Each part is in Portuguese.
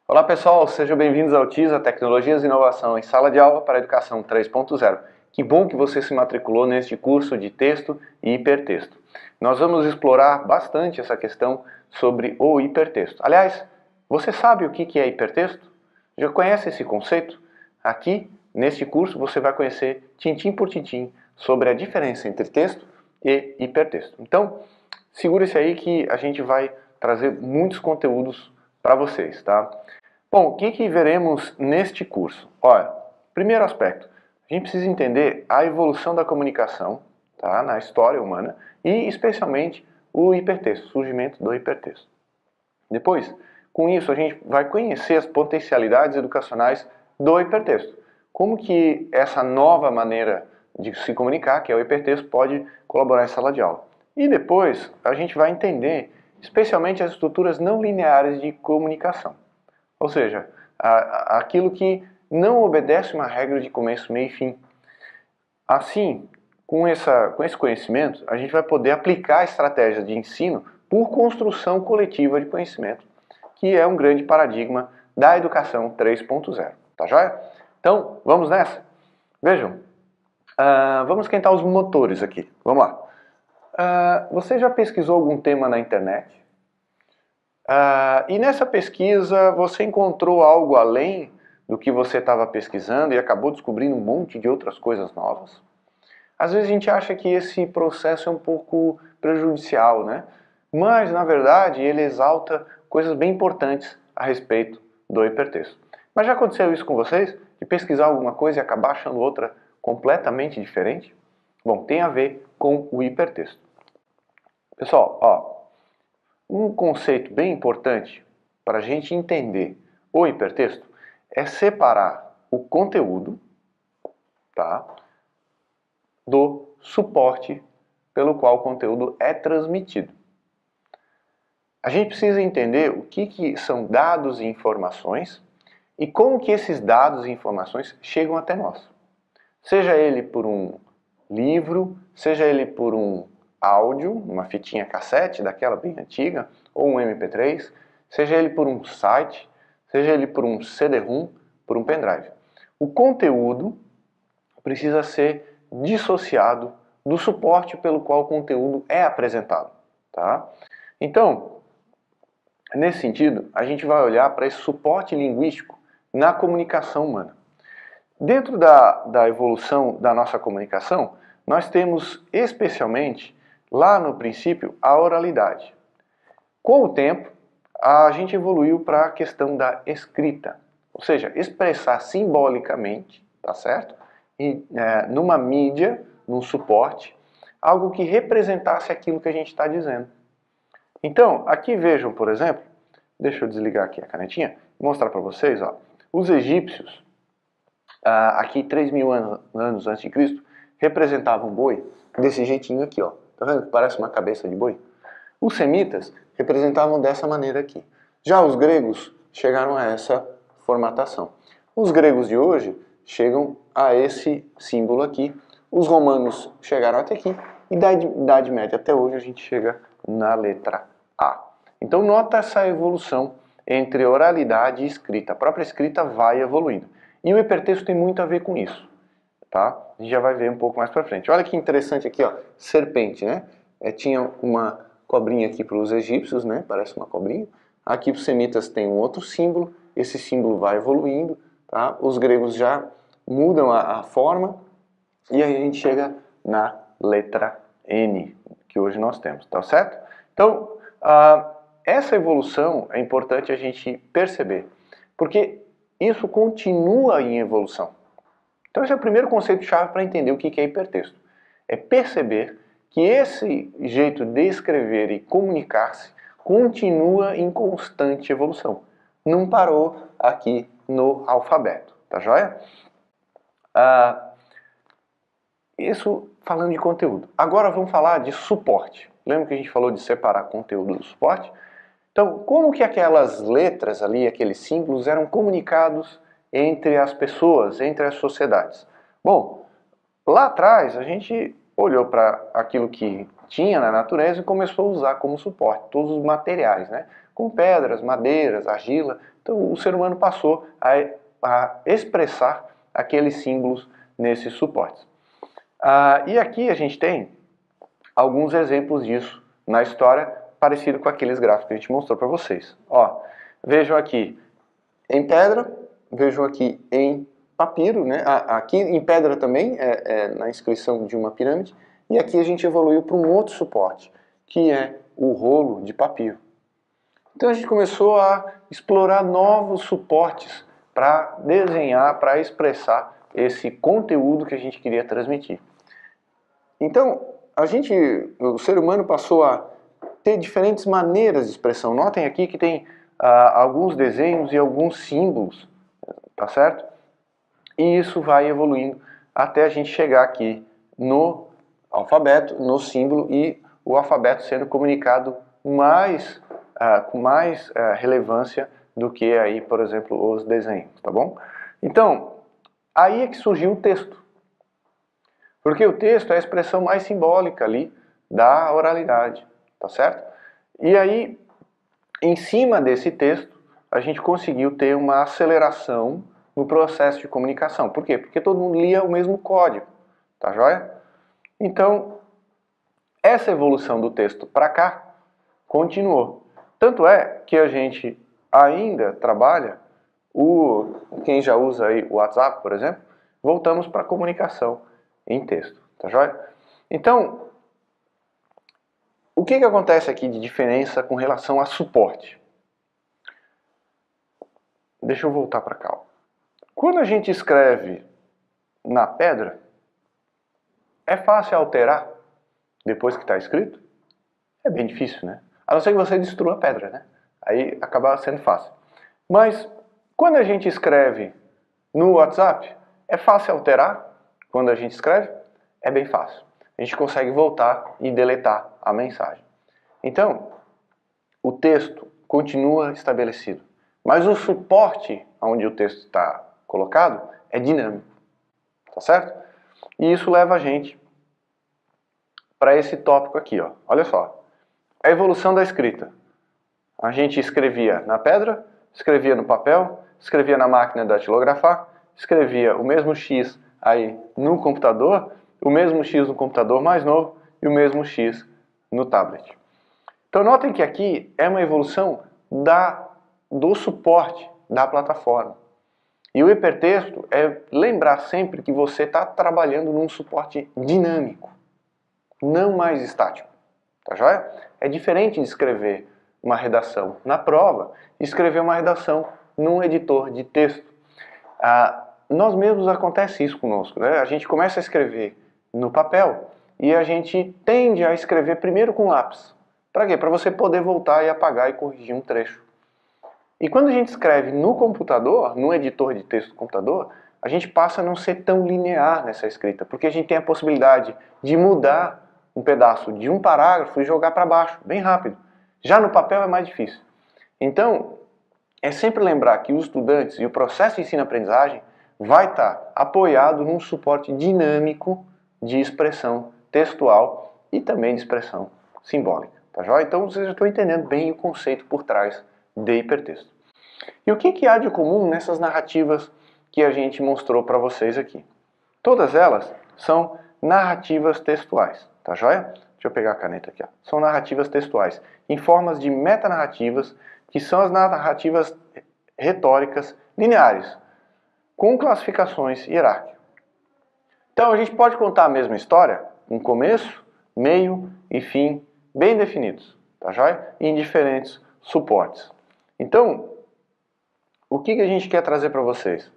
Olá pessoal, sejam bem-vindos ao TISA Tecnologias e Inovação em Sala de Aula para a Educação 3.0. Que bom que você se matriculou neste curso de texto e hipertexto. Nós vamos explorar bastante essa questão sobre o hipertexto. Aliás, você sabe o que é hipertexto? Já conhece esse conceito? Aqui, neste curso, você vai conhecer tintim por tintim sobre a diferença entre texto e hipertexto. Então, segure-se aí que a gente vai trazer muitos conteúdos para vocês, tá? Bom, o que veremos neste curso? Olha, primeiro aspecto, a gente precisa entender a evolução da comunicação, tá, na história humana e especialmente o hipertexto, o surgimento do hipertexto. Depois, com isso, a gente vai conhecer as potencialidades educacionais do hipertexto. Como que essa nova maneira de se comunicar, que é o hipertexto, pode colaborar em sala de aula. E depois, a gente vai entender especialmente as estruturas não lineares de comunicação. Ou seja, aquilo que não obedece uma regra de começo, meio e fim. Assim, com esse conhecimento, a gente vai poder aplicar estratégias de ensino por construção coletiva de conhecimento, que é um grande paradigma da educação 3.0. Tá joia? Então, vamos nessa? Vejam, vamos esquentar os motores aqui. Vamos lá. Você já pesquisou algum tema na internet? E nessa pesquisa você encontrou algo além do que você estava pesquisando e acabou descobrindo um monte de outras coisas novas? Às vezes a gente acha que esse processo é um pouco prejudicial, né? Mas, na verdade, ele exalta coisas bem importantes a respeito do hipertexto. Mas já aconteceu isso com vocês? De pesquisar alguma coisa e acabar achando outra completamente diferente? Bom, tem a ver com o hipertexto. Pessoal, ó, um conceito bem importante para a gente entender o hipertexto é separar o conteúdo, tá, do suporte pelo qual o conteúdo é transmitido. A gente precisa entender o que são dados e informações e como que esses dados e informações chegam até nós. Seja ele por um livro, seja ele por um áudio, uma fitinha cassete, daquela bem antiga, ou um MP3, seja ele por um site, seja ele por um CD-ROM, por um pendrive. O conteúdo precisa ser dissociado do suporte pelo qual o conteúdo é apresentado. Tá? Então, nesse sentido, a gente vai olhar para esse suporte linguístico na comunicação humana. Dentro da evolução da nossa comunicação, nós temos especialmente, lá no princípio, a oralidade. Com o tempo, a gente evoluiu para a questão da escrita, ou seja, expressar simbolicamente, tá certo? E, numa mídia, num suporte, algo que representasse aquilo que a gente está dizendo. Então, aqui vejam, por exemplo, deixa eu desligar aqui a canetinha, mostrar para vocês, ó, os egípcios, aqui 3.000 anos antes de Cristo, representavam um boi desse jeitinho aqui, ó. Tá vendo que parece uma cabeça de boi? Os semitas representavam dessa maneira aqui. Já os gregos chegaram a essa formatação. Os gregos de hoje chegam a esse símbolo aqui. Os romanos chegaram até aqui. E da Idade Média até hoje a gente chega na letra A. Então nota essa evolução entre oralidade e escrita. A própria escrita vai evoluindo. E o hipertexto tem muito a ver com isso. Tá? A gente já vai ver um pouco mais para frente. Olha que interessante aqui, ó, serpente, né? Tinha uma cobrinha aqui para os egípcios, né? Parece uma cobrinha. Aqui para os semitas tem um outro símbolo. Esse símbolo vai evoluindo, tá? Os gregos já mudam a forma e aí a gente chega na letra N, que hoje nós temos, tá certo? Então, essa evolução é importante a gente perceber, porque isso continua em evolução. Então esse é o primeiro conceito-chave para entender o que é hipertexto. É perceber que esse jeito de escrever e comunicar-se continua em constante evolução. Não parou aqui no alfabeto, tá joia? Isso falando de conteúdo. Agora vamos falar de suporte. Lembra que a gente falou de separar conteúdo do suporte? Então, como que aquelas letras ali, aqueles símbolos eram comunicados entre as pessoas, entre as sociedades? Bom, lá atrás a gente olhou para aquilo que tinha na natureza e começou a usar como suporte todos os materiais, né? com pedras, madeiras, argila. Então o ser humano passou a expressar aqueles símbolos nesses suportes. E aqui a gente tem alguns exemplos disso na história, parecido com aqueles gráficos que a gente mostrou para vocês. Ó, vejam aqui em pedra, vejam aqui em papiro, né? Aqui em pedra também, na inscrição de uma pirâmide, e aqui a gente evoluiu para um outro suporte, que é o rolo de papiro. Então a gente começou a explorar novos suportes para desenhar, para expressar esse conteúdo que a gente queria transmitir. Então, o ser humano passou a ter diferentes maneiras de expressão. Notem aqui que tem alguns desenhos e alguns símbolos, tá certo? E isso vai evoluindo até a gente chegar aqui no alfabeto, no símbolo, e o alfabeto sendo comunicado com mais relevância do que aí, por exemplo, os desenhos, tá bom? Então, aí é que surgiu o texto. Porque o texto é a expressão mais simbólica ali da oralidade, tá certo? E aí, em cima desse texto, a gente conseguiu ter uma aceleração no processo de comunicação. Por quê? Porque todo mundo lia o mesmo código, tá joia? Então, essa evolução do texto para cá continuou. Tanto é que a gente ainda trabalha, quem já usa aí o WhatsApp, por exemplo, voltamos para a comunicação em texto, tá joia? Então, o que acontece aqui de diferença com relação a suporte? Deixa eu voltar para cá. Quando a gente escreve na pedra, é fácil alterar depois que está escrito? É bem difícil, né? A não ser que você destrua a pedra, né? Aí acaba sendo fácil. Mas quando a gente escreve no WhatsApp, é fácil alterar? Quando a gente escreve, é bem fácil. A gente consegue voltar e deletar a mensagem. Então, o texto continua estabelecido. Mas o suporte onde o texto está colocado é dinâmico. Tá certo? E isso leva a gente para esse tópico aqui, ó. Olha só. A evolução da escrita. A gente escrevia na pedra, escrevia no papel, escrevia na máquina datilografar, escrevia o mesmo X aí no computador, o mesmo X no computador mais novo e o mesmo X no tablet. Então notem que aqui é uma evolução do suporte da plataforma. E o hipertexto é lembrar sempre que você está trabalhando num suporte dinâmico, não mais estático. Tá joia? É diferente de escrever uma redação na prova e escrever uma redação num editor de texto. Nós mesmos acontece isso conosco, né? A gente começa a escrever no papel e a gente tende a escrever primeiro com lápis. Para quê? Para você poder voltar e apagar e corrigir um trecho. E quando a gente escreve no computador, no editor de texto do computador, a gente passa a não ser tão linear nessa escrita, porque a gente tem a possibilidade de mudar um pedaço de um parágrafo e jogar para baixo, bem rápido. Já no papel é mais difícil. Então, é sempre lembrar que os estudantes e o processo de ensino-aprendizagem vai estar apoiado num suporte dinâmico de expressão textual e também de expressão simbólica. Tá joia? Então vocês já estão entendendo bem o conceito por trás de hipertexto. E o que há de comum nessas narrativas que a gente mostrou para vocês aqui? Todas elas são narrativas textuais, tá joia? Deixa eu pegar a caneta aqui, ó. São narrativas textuais, em formas de metanarrativas, que são as narrativas retóricas lineares, com classificações hierárquicas. Então a gente pode contar a mesma história, um começo, meio e fim bem definidos, tá joia? Em diferentes suportes. Então, o que a gente quer trazer para vocês?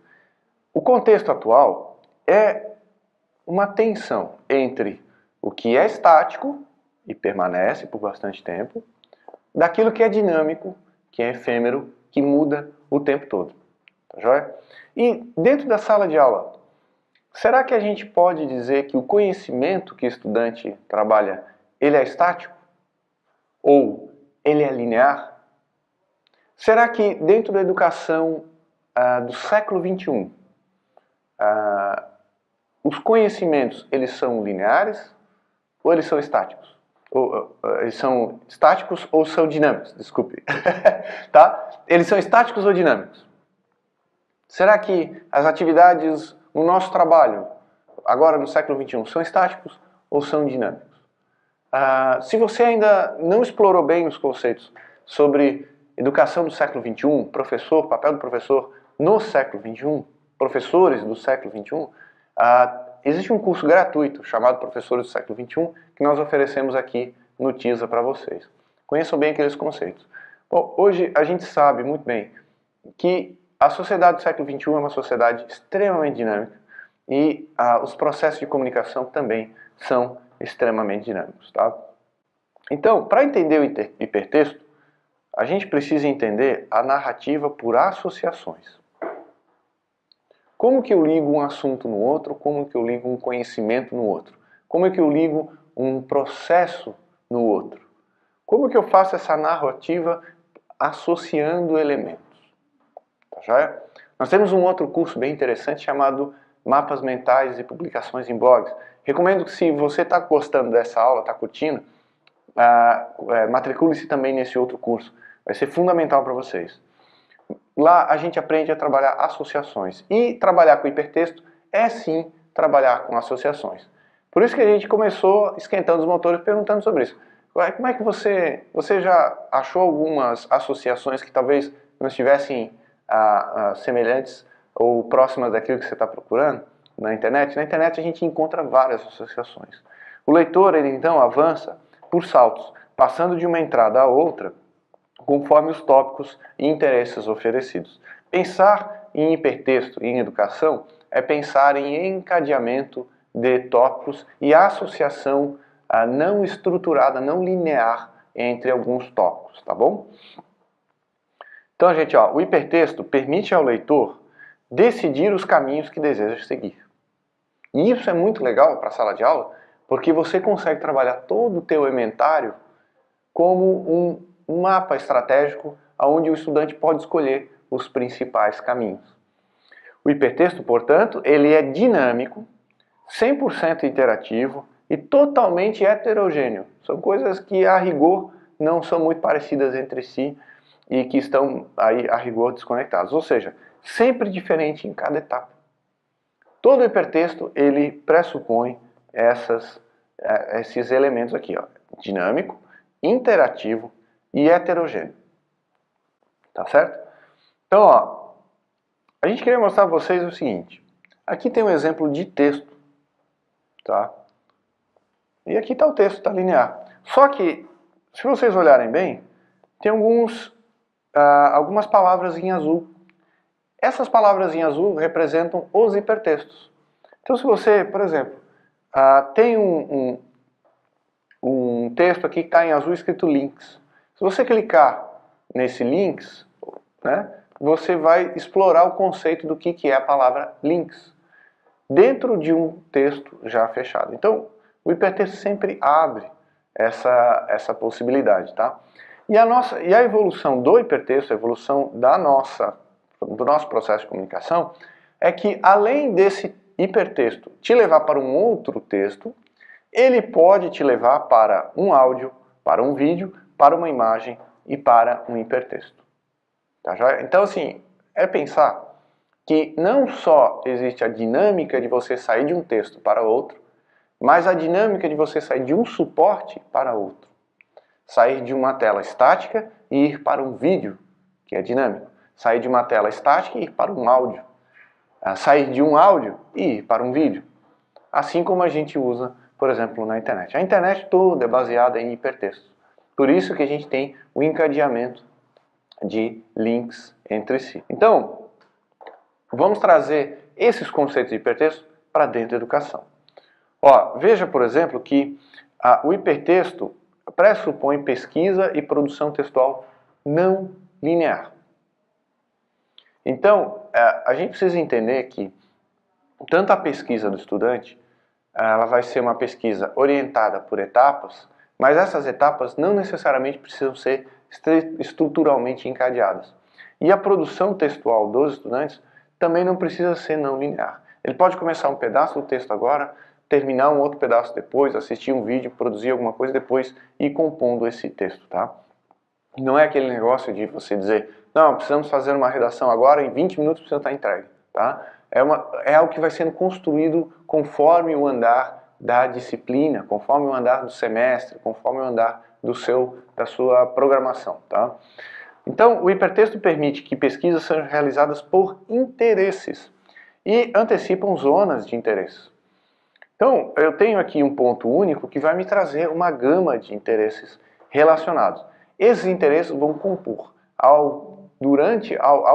O contexto atual é uma tensão entre o que é estático e permanece por bastante tempo, daquilo que é dinâmico, que é efêmero, que muda o tempo todo. Tá joia? E dentro da sala de aula, será que a gente pode dizer que o conhecimento que o estudante trabalha, ele é estático? Ou ele é linear? Será que dentro da educação do século XXI, os conhecimentos, eles são lineares ou eles são estáticos? Eles são estáticos ou são dinâmicos? Desculpe. Tá? Eles são estáticos ou dinâmicos? Será que as atividades no nosso trabalho, agora no século XXI, são estáticos ou são dinâmicos? Se você ainda não explorou bem os conceitos sobre educação do século XXI, professor, papel do professor no século XXI, professores do século XXI, existe um curso gratuito chamado Professores do século XXI que nós oferecemos aqui no TISA para vocês. Conheçam bem aqueles conceitos. Bom, hoje a gente sabe muito bem que a sociedade do século XXI é uma sociedade extremamente dinâmica e os processos de comunicação também são extremamente dinâmicos. Tá? Então, para entender o hipertexto, a gente precisa entender a narrativa por associações. Como que eu ligo um assunto no outro? Como que eu ligo um conhecimento no outro? Como é que eu ligo um processo no outro? Como que eu faço essa narrativa associando elementos? Tá joia? Nós temos um outro curso bem interessante chamado Mapas Mentais e Publicações em Blogs. Recomendo que, se você está gostando dessa aula, está curtindo, matricule-se também nesse outro curso. Vai ser fundamental para vocês. Lá a gente aprende a trabalhar associações. E trabalhar com hipertexto é sim trabalhar com associações. Por isso que a gente começou esquentando os motores perguntando sobre isso. Como é que você já achou algumas associações que talvez não estivessem semelhantes ou próximas daquilo que você está procurando na internet? Na internet a gente encontra várias associações. O leitor, ele então avança por saltos, passando de uma entrada a outra, conforme os tópicos e interesses oferecidos. Pensar em hipertexto em educação é pensar em encadeamento de tópicos e associação não estruturada, não linear entre alguns tópicos, tá bom? Então, gente, o hipertexto permite ao leitor decidir os caminhos que deseja seguir. E isso é muito legal para a sala de aula, porque você consegue trabalhar todo o teu inventário como um mapa estratégico onde o estudante pode escolher os principais caminhos. O hipertexto, portanto, ele é dinâmico, 100% interativo e totalmente heterogêneo. São coisas que, a rigor, não são muito parecidas entre si e que estão, aí, a rigor, desconectadas. Ou seja, sempre diferente em cada etapa. Todo hipertexto, ele pressupõe esses elementos aqui, dinâmico, interativo e heterogêneo. Tá certo? Então, a gente queria mostrar para vocês o seguinte. Aqui tem um exemplo de texto. Tá? E aqui está o texto, está linear. Só que, se vocês olharem bem, tem algumas palavras em azul. Essas palavras em azul representam os hipertextos. Então, se você, por exemplo, tem um texto aqui que está em azul escrito links. Se você clicar nesse links, né, você vai explorar o conceito do que é a palavra links dentro de um texto já fechado. Então, o hipertexto sempre abre essa possibilidade, tá? E a evolução do hipertexto, a evolução do nosso processo de comunicação, é que, além desse hipertexto te levar para um outro texto, ele pode te levar para um áudio, para um vídeo, para uma imagem e para um hipertexto. Tá joia? Então, assim, é pensar que não só existe a dinâmica de você sair de um texto para outro, mas a dinâmica de você sair de um suporte para outro. Sair de uma tela estática e ir para um vídeo, que é dinâmico. Sair de uma tela estática e ir para um áudio. Sair de um áudio e ir para um vídeo. Assim como a gente usa, por exemplo, na internet. A internet toda é baseada em hipertexto. Por isso que a gente tem o encadeamento de links entre si. Então, vamos trazer esses conceitos de hipertexto para dentro da educação. Veja, por exemplo, que o hipertexto pressupõe pesquisa e produção textual não linear. Então, a gente precisa entender que tanto a pesquisa do estudante, ela vai ser uma pesquisa orientada por etapas, mas essas etapas não necessariamente precisam ser estruturalmente encadeadas. E a produção textual dos estudantes também não precisa ser não linear. Ele pode começar um pedaço do texto agora, terminar um outro pedaço depois, assistir um vídeo, produzir alguma coisa depois e compondo esse texto, tá? Não é aquele negócio de você dizer, não, precisamos fazer uma redação agora, em 20 minutos precisa estar entregue, tá? É algo que vai sendo construído conforme o andar da disciplina, conforme o andar do semestre, conforme o andar da sua programação, tá? Então, o hipertexto permite que pesquisas sejam realizadas por interesses e antecipam zonas de interesse. Então, eu tenho aqui um ponto único que vai me trazer uma gama de interesses relacionados. Esses interesses vão compor, ao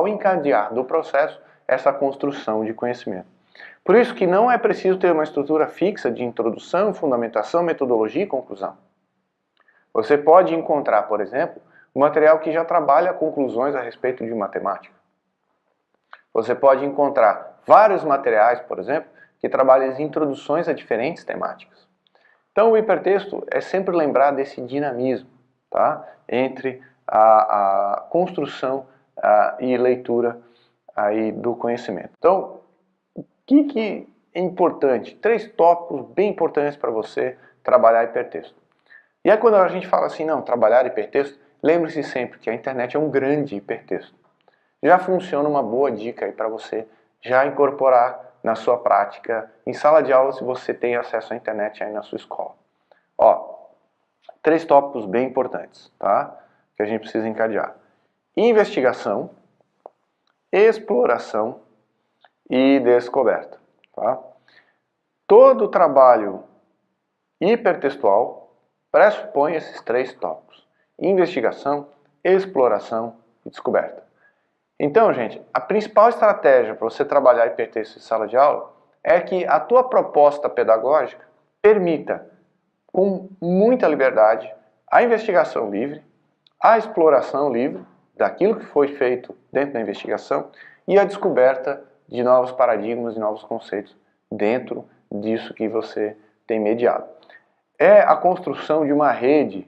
encadear do processo, essa construção de conhecimento. Por isso que não é preciso ter uma estrutura fixa de introdução, fundamentação, metodologia e conclusão. Você pode encontrar, por exemplo, um material que já trabalha conclusões a respeito de matemática. Você pode encontrar vários materiais, por exemplo, que trabalham as introduções a diferentes temáticas. Então o hipertexto é sempre lembrar desse dinamismo, tá? Entre a construção e leitura aí do conhecimento. Então, o que é importante? 3 tópicos bem importantes para você trabalhar hipertexto. E aí quando a gente fala assim, não, trabalhar hipertexto, lembre-se sempre que a internet é um grande hipertexto. Já funciona uma boa dica aí para você já incorporar na sua prática, em sala de aula, se você tem acesso à internet aí na sua escola. Ó, 3 tópicos bem importantes, tá? Que a gente precisa encadear. Investigação, exploração e descoberta, tá? Todo trabalho hipertextual pressupõe esses 3 tópicos: investigação, exploração e descoberta. Então, gente, a principal estratégia para você trabalhar hipertexto em sala de aula é que a tua proposta pedagógica permita, com muita liberdade, a investigação livre, a exploração livre daquilo que foi feito dentro da investigação e a descoberta de novos paradigmas e novos conceitos dentro disso que você tem mediado. É a construção de uma rede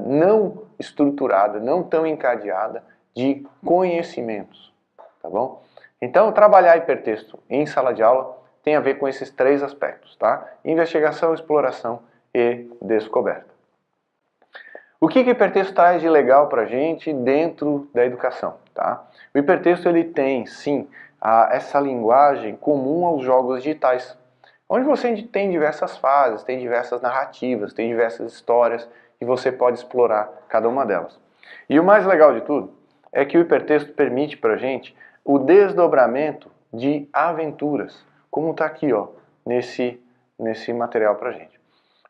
não estruturada, não tão encadeada, de conhecimentos, tá bom? Então, trabalhar hipertexto em sala de aula tem a ver com esses 3 aspectos, tá? Investigação, exploração e descoberta. O que o hipertexto traz de legal para a gente dentro da educação, tá? O hipertexto ele tem, sim, essa linguagem comum aos jogos digitais, onde você tem diversas fases, tem diversas narrativas, tem diversas histórias e você pode explorar cada uma delas. E o mais legal de tudo é que o hipertexto permite para a gente o desdobramento de aventuras, como está aqui, ó, nesse material para a gente.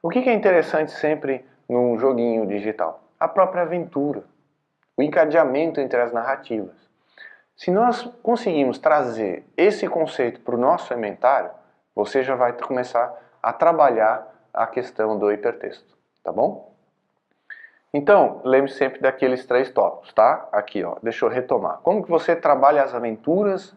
O que é interessante sempre num joguinho digital? A própria aventura, o encadeamento entre as narrativas. Se nós conseguimos trazer esse conceito para o nosso inventário, você já vai começar a trabalhar a questão do hipertexto, tá bom? Então, lembre-se sempre daqueles 3 tópicos, tá? Aqui, ó, deixa eu retomar. Como que você trabalha as aventuras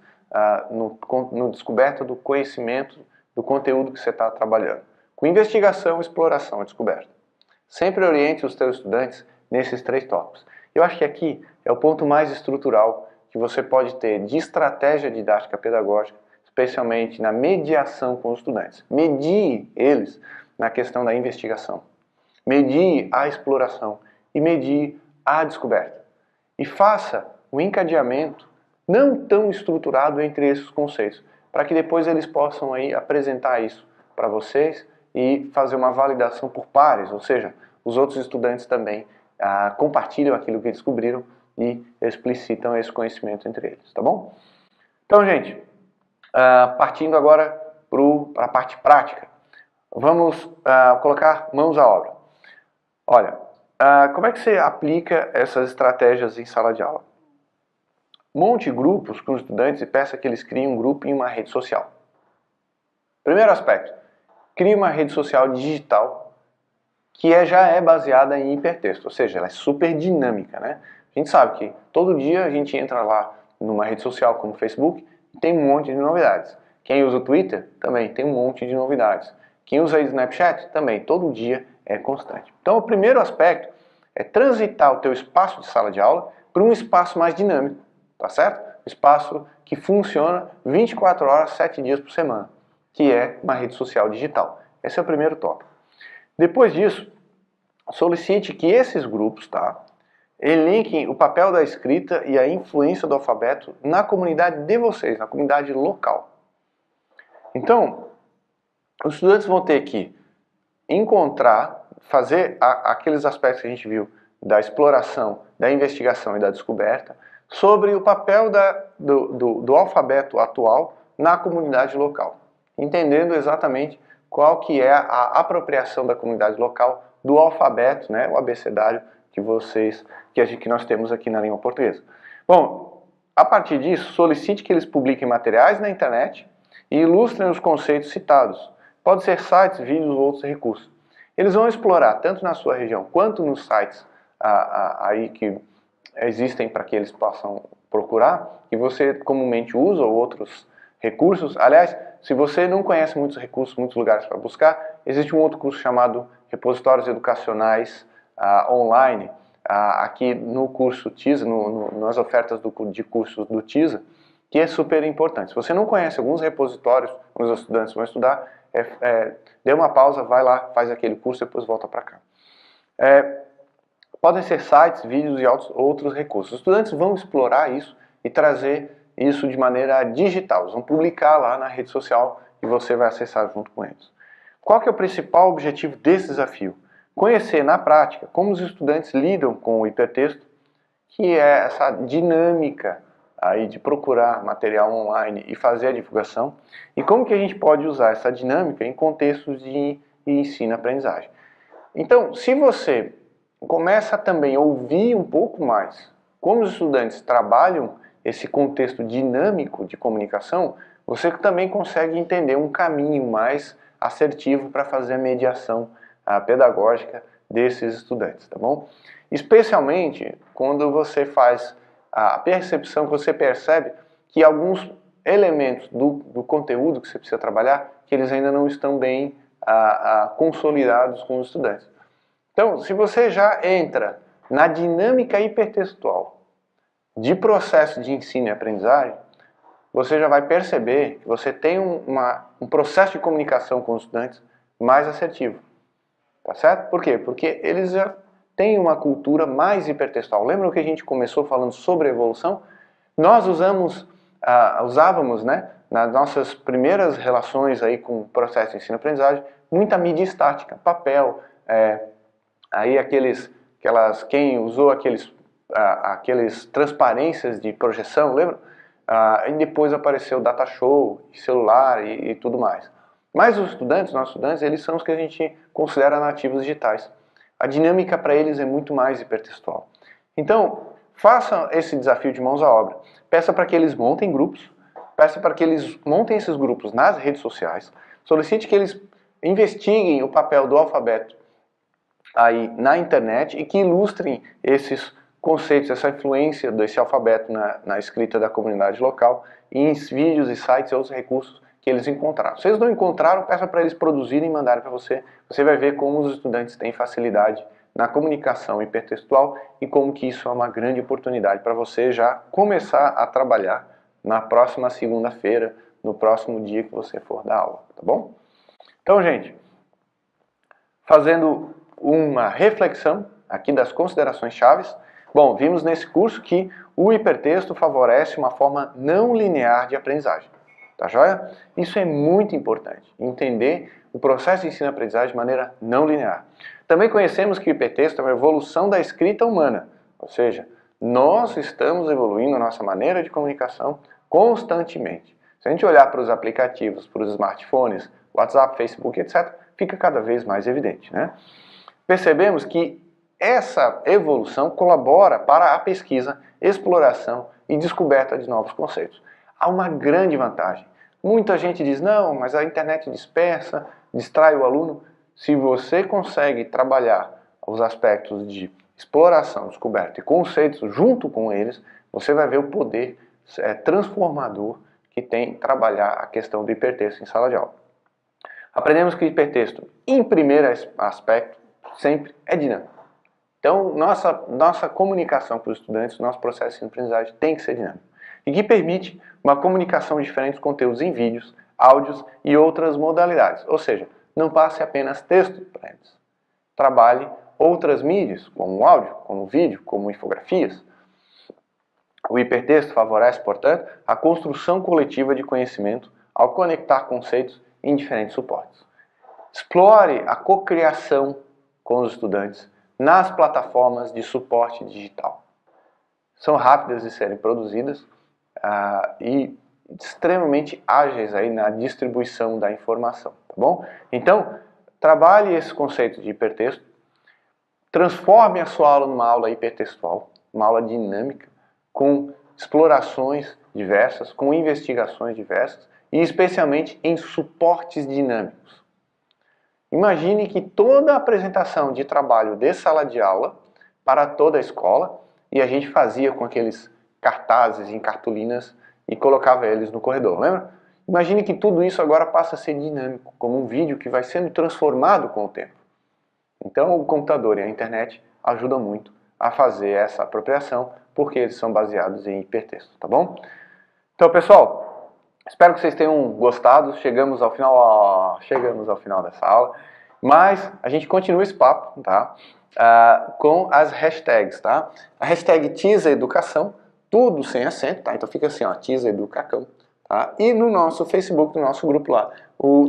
no descoberta do conhecimento, do conteúdo que você está trabalhando? Com investigação, exploração e descoberta. Sempre oriente os seus estudantes nesses 3 tópicos. Eu acho que aqui é o ponto mais estrutural que você pode ter de estratégia didática pedagógica, especialmente na mediação com os estudantes. Medie eles na questão da investigação. Medie a exploração e medie a descoberta. E faça o encadeamento não tão estruturado entre esses conceitos, para que depois eles possam aí apresentar isso para vocês e fazer uma validação por pares, ou seja, os outros estudantes também compartilham aquilo que descobriram e explicitam esse conhecimento entre eles, tá bom? Então, gente, partindo agora para a parte prática, vamos colocar mãos à obra. Olha, como é que você aplica essas estratégias em sala de aula? Monte grupos com os estudantes e peça que eles criem um grupo em uma rede social. Primeiro aspecto, crie uma rede social digital que já é baseada em hipertexto, ou seja, ela é super dinâmica, né? A gente sabe que todo dia a gente entra lá numa rede social como o Facebook e tem um monte de novidades. Quem usa o Twitter também tem um monte de novidades. Quem usa o Snapchat também, todo dia é constante. Então o primeiro aspecto é transitar o teu espaço de sala de aula para um espaço mais dinâmico, tá certo? Um espaço que funciona 24 horas, 7 dias por semana. que é uma rede social digital. Esse é o primeiro tópico. Depois disso, solicite que esses grupos, tá, elenquem o papel da escrita e a influência do alfabeto na comunidade de vocês, na comunidade local. Então, os estudantes vão ter que encontrar, fazer aqueles aspectos que a gente viu da exploração, da investigação e da descoberta sobre o papel do alfabeto atual na comunidade local, entendendo exatamente qual que é a apropriação da comunidade local do alfabeto, né, o abecedário que nós temos aqui na língua portuguesa. Bom, a partir disso, solicite que eles publiquem materiais na internet e ilustrem os conceitos citados. Pode ser sites, vídeos ou outros recursos. Eles vão explorar, tanto na sua região quanto nos sites aí que existem para que eles possam procurar, que você comumente usa, ou outros recursos. Aliás, se você não conhece muitos recursos, muitos lugares para buscar, existe um outro curso chamado Repositórios Educacionais Online, aqui no curso TISA, nas ofertas de cursos do TISA, que é super importante. Se você não conhece alguns repositórios onde os estudantes vão estudar, dê uma pausa, vai lá, faz aquele curso e depois volta para cá. Podem ser sites, vídeos e outros recursos. Os estudantes vão explorar isso e trazer isso de maneira digital. Eles vão publicar lá na rede social e você vai acessar junto com eles. Qual que é o principal objetivo desse desafio? Conhecer na prática como os estudantes lidam com o hipertexto, que é essa dinâmica aí de procurar material online e fazer a divulgação, e como que a gente pode usar essa dinâmica em contextos de ensino-aprendizagem. Então, se você começa também a ouvir um pouco mais como os estudantes trabalham esse contexto dinâmico de comunicação, você também consegue entender um caminho mais assertivo para fazer a mediação pedagógica desses estudantes, tá bom? Especialmente quando você faz a percepção, que você percebe que alguns elementos do conteúdo que você precisa trabalhar, que eles ainda não estão bem consolidados com os estudantes. Então, se você já entra na dinâmica hipertextual de processo de ensino e aprendizagem, você já vai perceber que você tem um processo de comunicação com os estudantes mais assertivo. Tá certo? Por quê? Porque eles já têm uma cultura mais hipertextual. Lembra que a gente começou falando sobre evolução? Nós usávamos, né, nas nossas primeiras relações aí com o processo de ensino-aprendizagem, muita mídia estática, papel, aí quem usou aqueles transparências de projeção, lembra? E depois apareceu data show, celular e tudo mais. Mas os estudantes, nossos estudantes, eles são os que a gente considera nativos digitais. A dinâmica para eles é muito mais hipertextual. Então, faça esse desafio de mãos à obra. Peça para que eles montem grupos, peça para que eles montem esses grupos nas redes sociais, solicite que eles investiguem o papel do alfabeto aí na internet e que ilustrem esses conceitos, essa influência desse alfabeto na escrita da comunidade local, em vídeos e sites e outros recursos que eles encontraram. Se eles não encontraram, peça para eles produzirem e mandarem para você. Você vai ver como os estudantes têm facilidade na comunicação hipertextual e como que isso é uma grande oportunidade para você já começar a trabalhar na próxima segunda-feira, no próximo dia que você for dar aula, tá bom? Então, gente, fazendo uma reflexão aqui das considerações chaves. Bom, vimos nesse curso que o hipertexto favorece uma forma não linear de aprendizagem. Tá joia? Isso é muito importante, entender o processo de ensino-aprendizagem de maneira não linear. Também conhecemos que o hipertexto é uma evolução da escrita humana, ou seja, nós estamos evoluindo a nossa maneira de comunicação constantemente. Se a gente olhar para os aplicativos, para os smartphones, WhatsApp, Facebook, etc., fica cada vez mais evidente, né? Percebemos que essa evolução colabora para a pesquisa, exploração e descoberta de novos conceitos. Há uma grande vantagem. Muita gente diz, não, mas a internet dispersa, distrai o aluno. Se você consegue trabalhar os aspectos de exploração, descoberta e conceitos junto com eles, você vai ver o poder transformador que tem trabalhar a questão do hipertexto em sala de aula. Aprendemos que o hipertexto, em primeiro aspecto, sempre é dinâmico. Então, nossa comunicação com os estudantes, nosso processo de aprendizagem tem que ser dinâmico. E que permite uma comunicação de diferentes conteúdos em vídeos, áudios e outras modalidades. Ou seja, não passe apenas texto para eles. Trabalhe outras mídias, como áudio, como vídeo, como infografias. O hipertexto favorece, portanto, a construção coletiva de conhecimento ao conectar conceitos em diferentes suportes. Explore a cocriação com os estudantes nas plataformas de suporte digital. São rápidas de serem produzidas e extremamente ágeis aí na distribuição da informação, tá bom? Então, trabalhe esse conceito de hipertexto, transforme a sua aula numa aula hipertextual, uma aula dinâmica, com explorações diversas, com investigações diversas e especialmente em suportes dinâmicos. Imagine que toda a apresentação de trabalho de sala de aula para toda a escola, e a gente fazia com aqueles cartazes em cartolinas e colocava eles no corredor, lembra? Imagine que tudo isso agora passa a ser dinâmico, como um vídeo que vai sendo transformado com o tempo. Então o computador e a internet ajudam muito a fazer essa apropriação, porque eles são baseados em hipertexto, tá bom? Então, pessoal, espero que vocês tenham gostado. Chegamos ao final dessa aula, mas a gente continua esse papo, tá? Com as hashtags, tá? A hashtag TISAEducação, tudo sem acento, tá? Então fica assim, ó, TISAEducação, tá? E no nosso Facebook, no nosso grupo lá,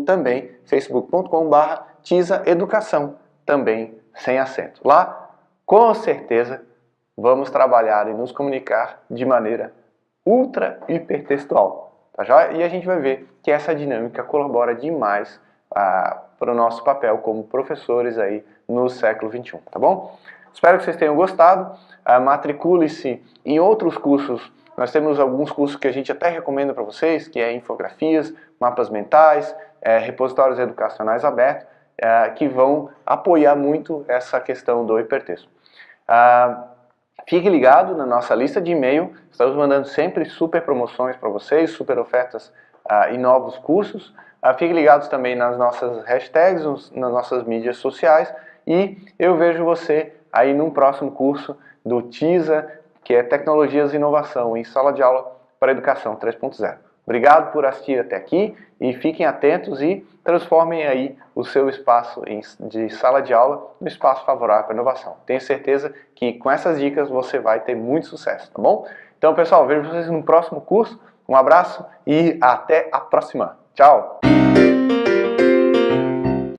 também facebook.com/TISAEducação, também sem acento. Lá, com certeza, vamos trabalhar e nos comunicar de maneira ultra hipertextual, tá já? E a gente vai ver que essa dinâmica colabora demais para o nosso papel como professores aí no século XXI, tá bom? Espero que vocês tenham gostado. Matricule-se em outros cursos. Nós temos alguns cursos que a gente até recomenda para vocês, que é infografias, mapas mentais, repositórios educacionais abertos, que vão apoiar muito essa questão do hipertexto. Fique ligado na nossa lista de e-mail, estamos mandando sempre super promoções para vocês, super ofertas e novos cursos. Fiquem ligados também nas nossas hashtags, nas nossas mídias sociais, e eu vejo você aí num próximo curso do TISA, que é Tecnologias e Inovação em Sala de Aula para Educação 3.0. Obrigado por assistir até aqui e fiquem atentos e transformem aí o seu espaço de sala de aula no espaço favorável para a inovação. Tenho certeza que com essas dicas você vai ter muito sucesso, tá bom? Então, pessoal, vejo vocês no próximo curso. Um abraço e até a próxima. Tchau!